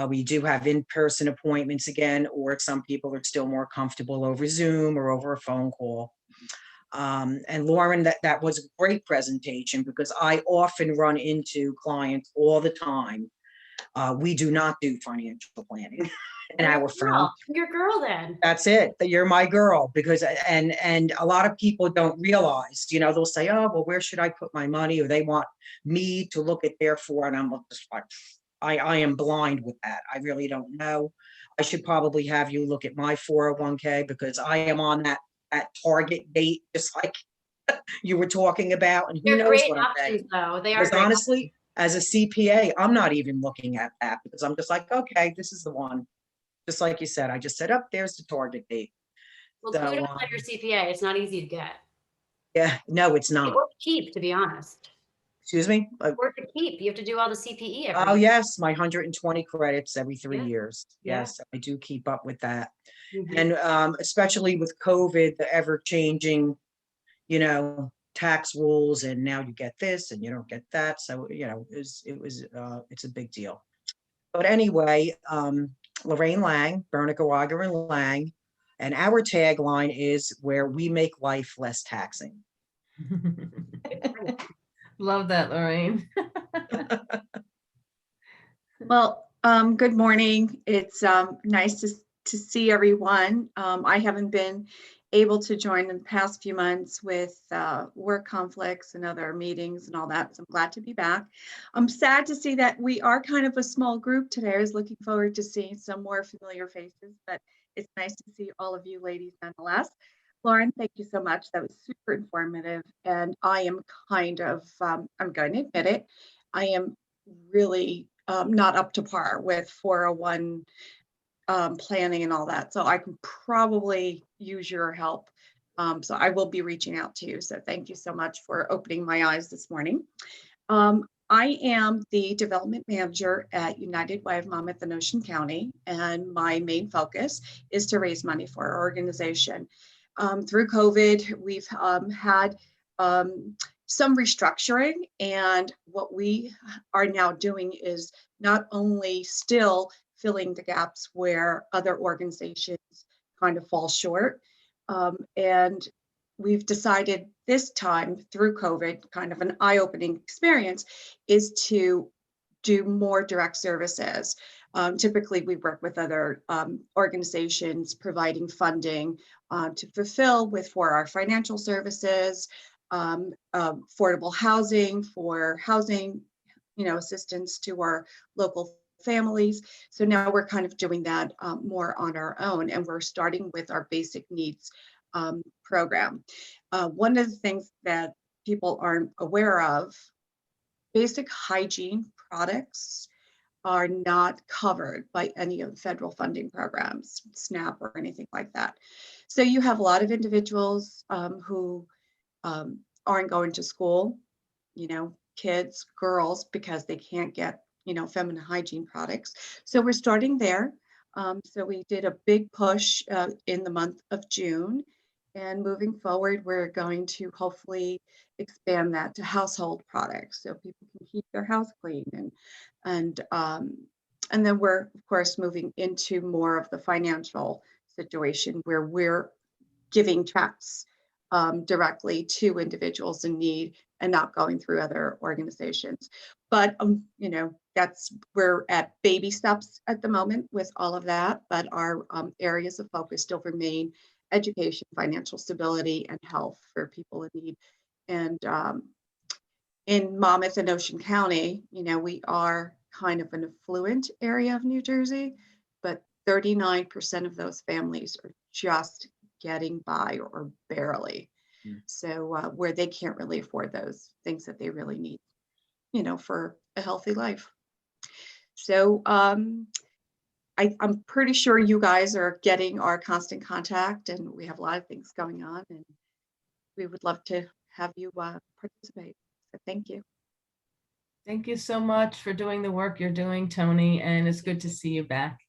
We do have in-person appointments again, or some people are still more comfortable over Zoom or over a phone call. And Lauren, that was a great presentation, because I often run into clients all the time. We do not do financial planning in our firm. Your girl then. That's it. That you're my girl, because and a lot of people don't realize, they'll say, oh, well, where should I put my money? Or they want me to look at their for, and I'm just like, I am blind with that. I really don't know. I should probably have you look at my 401k, because I am on that target date, just like you were talking about. And who They're knows great what I'm options, saying. though. They are Because great honestly, as a CPA, I'm not even looking at that, because I'm just like, okay, this is the one. Just like you said, I just said, up there's the target date. Well, So, kudos on your CPA. It's not easy to get. yeah, no, it's not. Or to keep, to be honest. Excuse me? Or to keep. You have to do all the CPE every Oh, year. yes, my 120 credits every 3 Yeah. years. Yeah. Yes, I do keep up with that. Mhm. And especially with COVID, the ever-changing, tax rules, and now you get this and you don't get that. So, it's a big deal. But anyway, Lorraine Lang, Bernica Wager and Lang, and our tagline is where we make life less taxing. Love that, Lorraine. Well, good morning. It's nice to see everyone. I haven't been able to join in the past few months with work conflicts and other meetings and all that, so I'm glad to be back. I'm sad to see that we are kind of a small group today. I was looking forward to seeing some more familiar faces, but it's nice to see all of you ladies nonetheless. Lauren, thank you so much. That was super informative. And I am kind of, I'm going to admit it, I am really not up to par with 401 planning and all that. So I can probably use your help. So I will be reaching out to you. So thank you so much for opening my eyes this morning. I am the development manager at United Way of Monmouth and Ocean County, and my main focus is to raise money for our organization. Through COVID, we've had some restructuring, and what we are now doing is not only still filling the gaps where other organizations kind of fall short, and we've decided this time through COVID, kind of an eye-opening experience, is to do more direct services. Typically, we work with other organizations providing funding to fulfill for our financial services, affordable housing, for housing, assistance to our local families. So now we're kind of doing that more on our own, and we're starting with our basic needs program. One of the things that people aren't aware of, basic hygiene products are not covered by any of the federal funding programs, SNAP or anything like that. So you have a lot of individuals who aren't going to school, kids, girls, because they can't get, feminine hygiene products. So we're starting there. So we did a big push in the month of June. And moving forward, we're going to hopefully expand that to household products so people can keep their house clean. And then we're, of course, moving into more of the financial situation where we're giving checks directly to individuals in need and not going through other organizations. But, we're at baby steps at the moment with all of that, but our areas of focus still remain education, financial stability, and health for people in need. And in Monmouth and Ocean County, we are kind of an affluent area of New Jersey, but 39% of those families are just getting by or barely. So where they can't really afford those things that they really need, for a healthy life. So I'm pretty sure you guys are getting our constant contact, and we have a lot of things going on, and we would love to have you participate. So thank you. Thank you so much for doing the work you're doing, Tony, and it's good to see you back.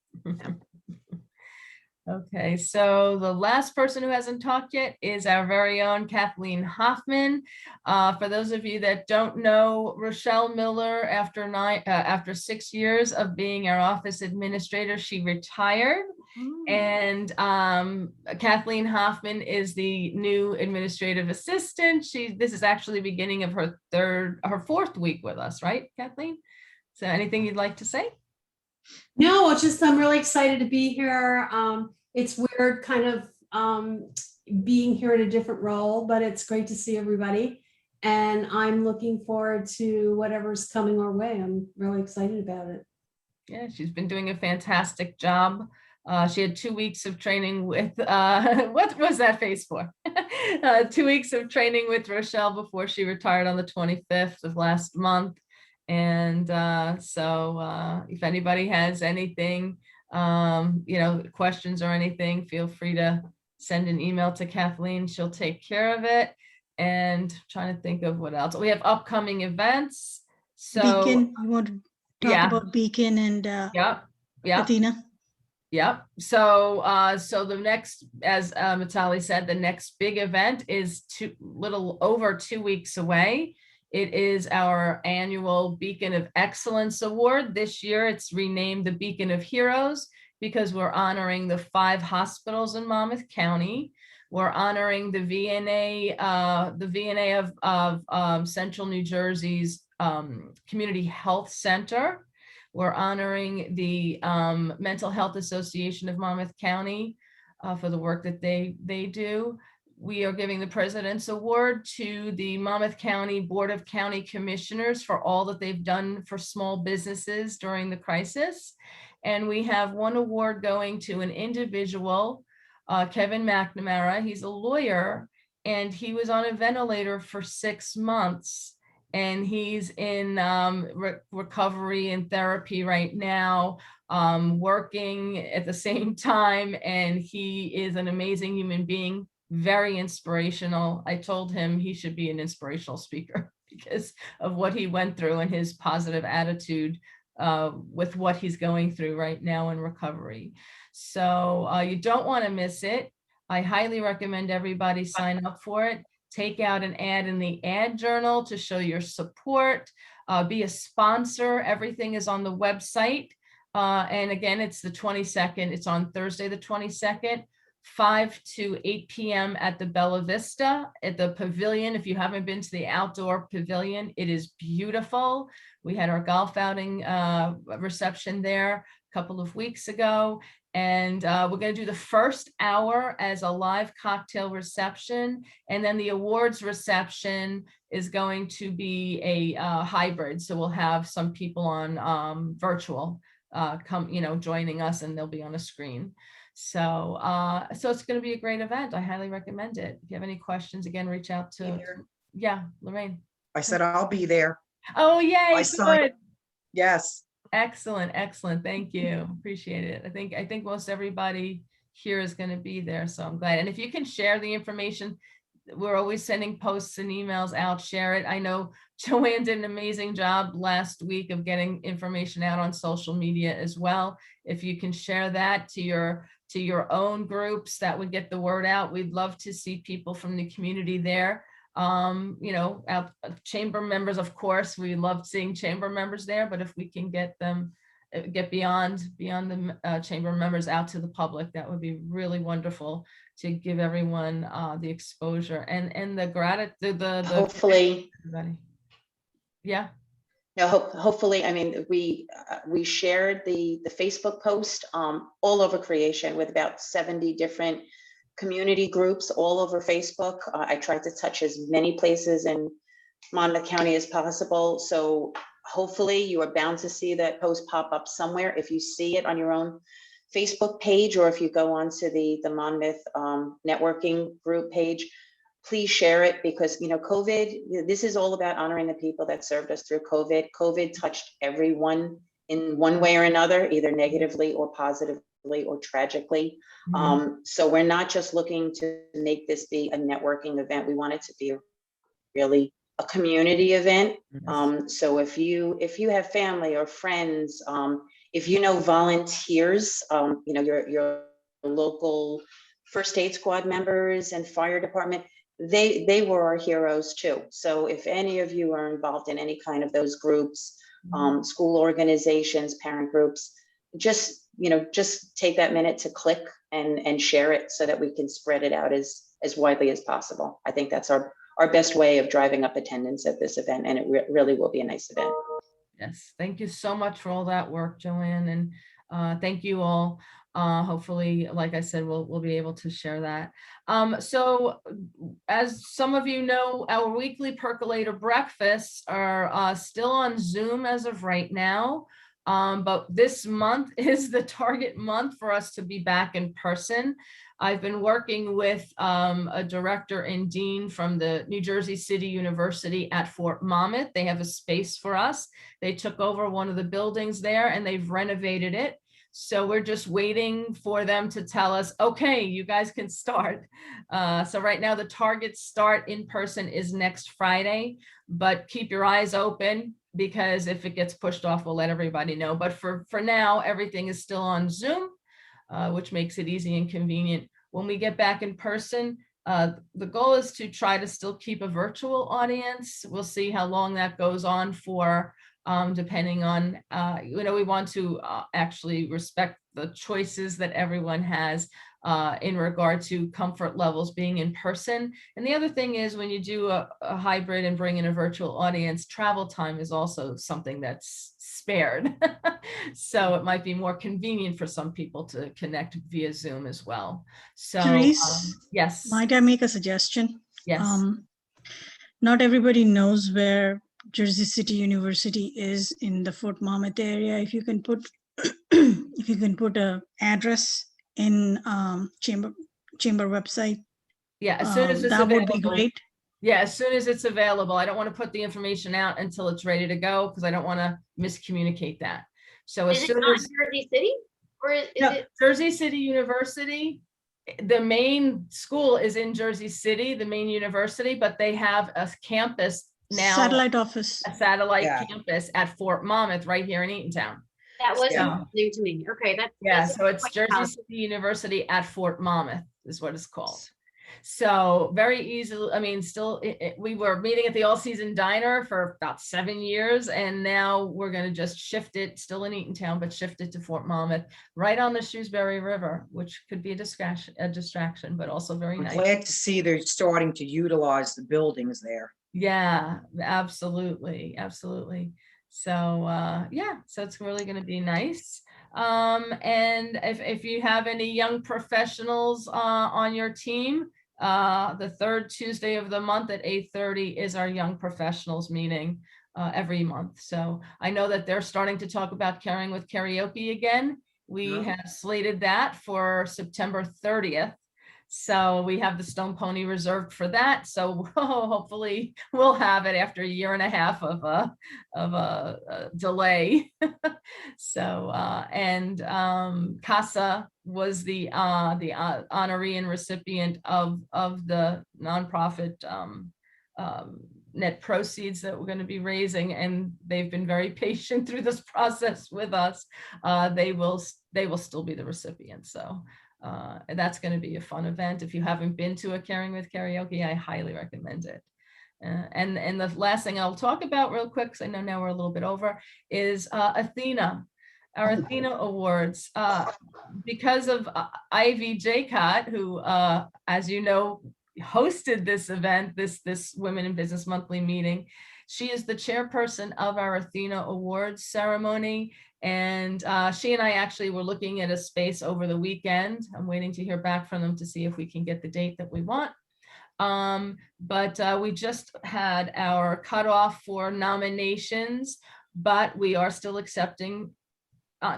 Okay, so the last person who hasn't talked yet is our very own Kathleen Hoffman. For those of you that don't know, Rochelle Miller, after 6 years of being our office administrator, she retired. And Kathleen Hoffman is the new administrative assistant. This is actually the beginning of her fourth week with us, right, Kathleen? So anything you'd like to say? No, it's just I'm really excited to be here. It's weird kind of being here in a different role, but it's great to see everybody. And I'm looking forward to whatever's coming our way. I'm really excited about it. Yeah, she's been doing a fantastic job. She had 2 weeks of training with, what was that face for? 2 weeks of training with Rochelle before she retired on the 25th of last month. And so if anybody has anything, questions or anything, feel free to send an email to Kathleen. She'll take care of it. And trying to think of what else. We have upcoming events. So Beacon, you want to talk about Beacon and Athena? Yep. So the next, as Mitali said, the next big event is little over 2 weeks away. It is our annual Beacon of Excellence Award. This year, it's renamed the Beacon of Heroes because we're honoring the 5 hospitals in Monmouth County. We're honoring the VNA of Central New Jersey's Community Health Center. We're honoring the Mental Health Association of Monmouth County for the work that they do. We are giving the President's Award to the Monmouth County Board of County Commissioners for all that they've done for small businesses during the crisis. And we have one award going to an individual, Kevin McNamara. He's a lawyer and he was on a ventilator for 6 months. And he's in recovery and therapy right now, working at the same time. And he is an amazing human being, very inspirational. I told him he should be an inspirational speaker because of what he went through and his positive attitude with what he's going through right now in recovery. So you don't want to miss it. I highly recommend everybody sign up for it. Take out an ad in the ad journal to show your support. Be a sponsor. Everything is on the website. And again, it's the 22nd. It's on Thursday, the 22nd, 5 to 8 p.m. at the Bella Vista at the pavilion. If you haven't been to the outdoor pavilion, it is beautiful. We had our golf outing reception there a couple of weeks ago. And we're going to do the first hour as a live cocktail reception. And then the awards reception is going to be a hybrid. So we'll have some people on virtual joining us, and they'll be on a screen. So it's going to be a great event. I highly recommend it. If you have any questions, again, reach out to Lorraine. I said, I'll be there. Oh, yay. Good. Yes. Excellent. Thank you. Appreciate it. I think most everybody here is going to be there. So I'm glad. And if you can share the information, we're always sending posts and emails out, share it. I know Joanne did an amazing job last week of getting information out on social media as well. If you can share that to your own groups, that would get the word out. We'd love to see people from the community there. Chamber members, of course, we love seeing chamber members there, but if we can get beyond the chamber members out to the public, that would be really wonderful to give everyone the exposure and the gratitude. Hopefully. Everybody. Yeah. No, hopefully, I mean, we shared the Facebook post all over Creation with about 70 different community groups all over Facebook. I tried to touch as many places in Monmouth County as possible. So hopefully you are bound to see that post pop up somewhere. If you see it on your own Facebook page, or if you go onto the Monmouth networking group page, please share it, because COVID, this is all about honoring the people that served us through COVID. COVID touched everyone in one way or another, either negatively or positively or tragically. So we're not just looking to make this be a networking event. We want it to be a really a community event. Yes. So if you have family or friends, if you know volunteers, your local first aid squad members and fire department, they were our heroes too. So if any of you are involved in any kind of those groups, school organizations, parent groups, just take that minute to click and share it so that we can spread it out as widely as possible. I think that's our best way of driving up attendance at this event, and it really will be a nice event. Yes, thank you so much for all that work, Joanne, and thank you all. Hopefully, like I said, we'll be able to share that. So as some of you know, our weekly percolator breakfasts are still on Zoom as of right now. But this month is the target month for us to be back in person. I've been working with a director and dean from the New Jersey City University at Fort Monmouth. They have a space for us. They took over one of the buildings there and they've renovated it. So we're just waiting for them to tell us, okay, you guys can start. So right now the target start in person is next Friday, but keep your eyes open because if it gets pushed off, we'll let everybody know. But for now, everything is still on Zoom, which makes it easy and convenient. When we get back in person, the goal is to try to still keep a virtual audience. We'll see how long that goes on for, depending on, we want to actually respect the choices that everyone has in regard to comfort levels being in person. And the other thing is when you do a hybrid and bring in a virtual audience, travel time is also something that's spared. So it might be more convenient for some people to connect via Zoom as well. So Therese, yes. might I make a suggestion? Yes. Not everybody knows where Jersey City University is in the Fort Monmouth area. If you can put a address in chamber website, Yeah, as soon as it's that available. would be great. Yeah, as soon as it's available. I don't want to put the information out until it's ready to go because I don't want to miscommunicate that. So as Is it soon not as Jersey City or is it? Jersey City University, the main school is in Jersey City, the main university, but they have a campus now, Satellite office. a satellite Yeah. campus at Fort Monmouth right here in Eatontown. That was Yeah. new to me. Okay, Yeah, that's so it's quite Jersey powerful. City University at Fort Monmouth is what it's called. So very easy. I mean, still, we were meeting at the All Season Diner for about 7 years, and now we're going to just shift it, still in Eatontown, but shift it to Fort Monmouth, right on the Shrewsbury River, which could be a distraction, but also very I'm nice. glad to see they're starting to utilize the buildings there. Yeah, absolutely, absolutely. So yeah, so it's really going to be nice. And if you have any young professionals on your team, the third Tuesday of the month at 8:30 is our young professionals meeting every month. So I know that they're starting to talk about Caring with Karaoke again. We have slated that for September 30th. So we have the Stone Pony reserved for that. So hopefully we'll have it after a year and a half of a delay. So and CASA was the honoree and recipient of the nonprofit net proceeds that we're going to be raising, and they've been very patient through this process with us. They will still be the recipient. So that's going to be a fun event. If you haven't been to a Caring with Karaoke, I highly recommend it. And the last thing I'll talk about real quick, because I know now we're a little bit over, is Athena, our Athena Awards. Because of Ivy Jaycott, who, as you know, hosted this event, this Women in Business Monthly meeting. She is the chairperson of our Athena Awards ceremony. And she and I actually were looking at a space over the weekend. I'm waiting to hear back from them to see if we can get the date that we want. But we just had our cutoff for nominations, but we are still accepting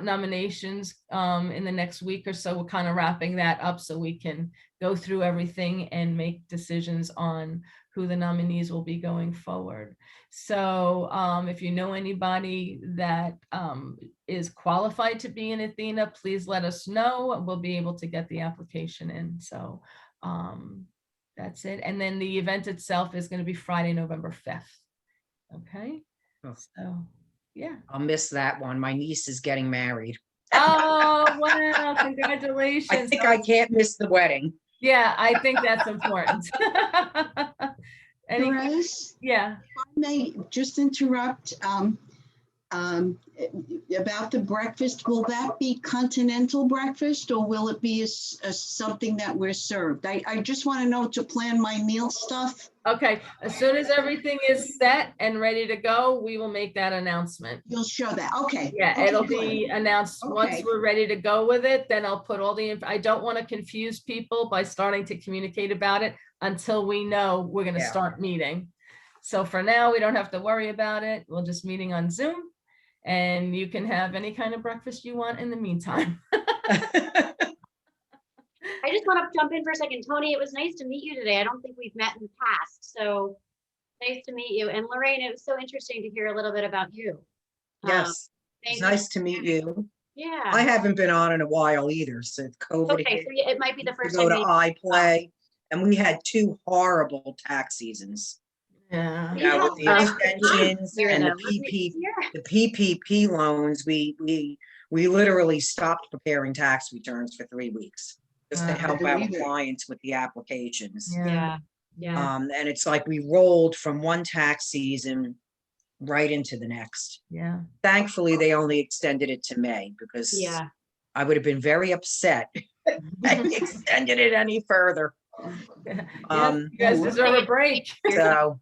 nominations in the next week or so. We're kind of wrapping that up so we can go through everything and make decisions on who the nominees will be going forward. So if you know anybody that is qualified to be in Athena, please let us know. We'll be able to get the application in. So That's it. And then the event itself is going to be Friday, November 5th. Okay. Oh. So, yeah. I'll miss that one. My niece is getting married. Oh, wow. I Congratulations. think I can't miss the wedding. Yeah, I think that's important. Any, Therese, yeah. I may just interrupt about the breakfast. Will that be continental breakfast or will it be something that we're served? I just want to know to plan my meal stuff. Okay. As soon as everything is set and ready to go, we will make that announcement. You'll show that. Okay. Yeah, Okay, it'll good. be announced once Okay. we're ready to go with it. Then I'll put all the, I don't want to confuse people by starting to communicate about it until we know we're going to Yeah. start meeting. So for now, we don't have to worry about it. We'll just meeting on Zoom and you can have any kind of breakfast you want in the meantime. I just want to jump in for a second. Tony, it was nice to meet you today. I don't think we've met in the past, so nice to meet you. And Lorraine, it was so interesting to hear a little bit about you. Yes, Thank it's you. nice to meet you. Yeah. I haven't been on in a while either since COVID. Okay, hit. so it might be the To first go time. to iPlay, and we had 2 horrible tax seasons. Yeah. We Yeah, with the had- extensions Here, and though, the wasn't it PP, easier? the PPP loans, we literally stopped preparing tax returns for 3 weeks just to Wow. help I our believe it. clients with the applications. Yeah. Yeah. And it's like we rolled from one tax season right into the next. Yeah. Thankfully, they only extended it to May because Yeah. I would have been very upset if they extended it any further. Yeah, you guys deserve a break. So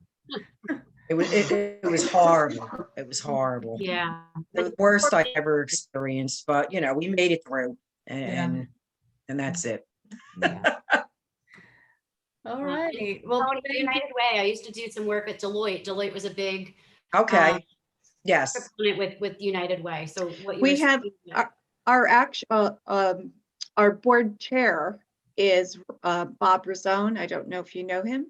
it was horrible. It was horrible. Yeah. The worst I ever experienced, but you know, we made it through and that's it. Yeah. All right. Well, Tony, thank you. United Way, I used to do some work at Deloitte. Deloitte was a big Okay. Yes. proponent with United Way. So what you We were have saying- our actual, our board chair is Bob Razone. I don't know if you know him.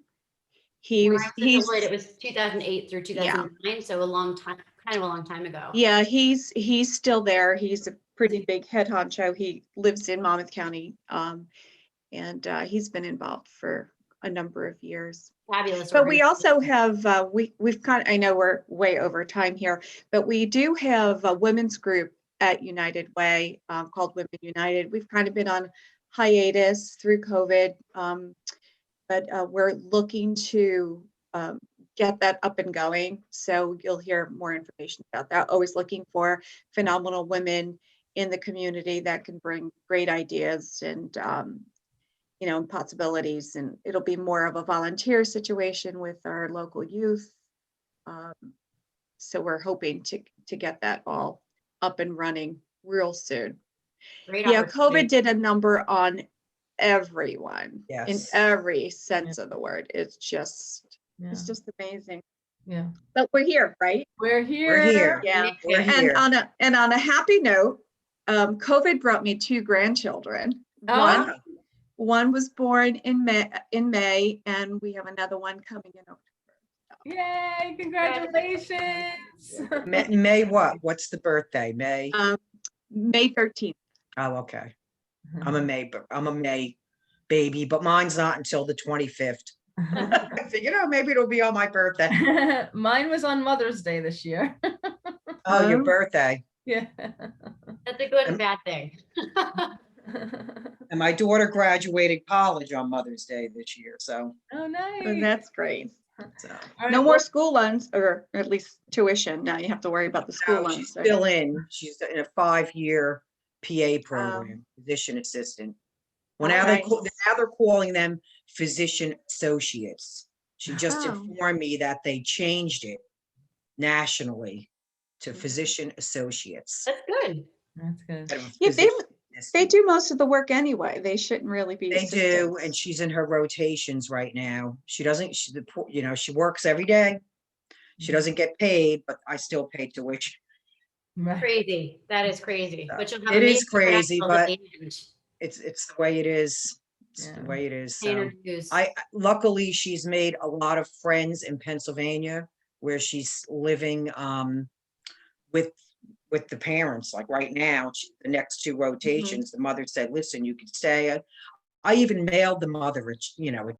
when I was at He's, Deloitte, it was 2008 through 2009, so a long time, kind of a long time ago. yeah, he's still there. He's a pretty big head honcho. He lives in Monmouth County. And he's been involved for a number of years. Fabulous. But we organization. also have, we've kind of, I know we're way over time here, but we do have a women's group at United Way called Women United. We've kind of been on hiatus through COVID, but we're looking to get that up and going. So you'll hear more information about that. Always looking for phenomenal women in the community that can bring great ideas and you know, possibilities, and it'll be more of a volunteer situation with our local youth. So we're hoping to get that all up and running real soon. Great Yeah, opportunity. COVID did a number on everyone in Yes. every sense of the word. It's just Yeah. amazing. Yeah. But we're here, right? We're here. We're here. Yeah. We're And here. on a happy note, COVID brought me 2 grandchildren. Oh. One was born in May, and we have another one coming in October. Yay, congratulations. May what? What's the birthday? May? May 13th. Oh, okay. I'm a May baby, but mine's not until the 25th. I said, you know, maybe it'll be on my birthday. Mine was on Mother's Day this year. Oh, your Oh. birthday. Yeah. That's a good and bad thing. And my daughter graduated college on Mother's Day this year, so. Oh, nice. And that's great. so. All right, No well, more school lunch, or at least tuition. Now you have to worry about the school No, lunch. she's right? still in. She's in a 5-year PA program, physician assistant. Well, now Alright. now they're calling them physician associates. She just Oh. informed me that they changed it nationally to physician associates. That's good. That's good. instead of Yeah, physician they assistant. do most of the work anyway. They shouldn't really be. They do, assistants. and she's in her rotations right now. She doesn't, you know, she works every day. She doesn't get paid, but I still pay tuition. Right. Crazy. That is crazy. But you'll have It is amazing crazy, credentials at but the end. It's the way it is. It's the Yeah. way it is. Pain So in the news. luckily she's made a lot of friends in Pennsylvania where she's living with the parents. Like right now, the next 2 rotations, the mother said, listen, you can stay. I even mailed the mother, a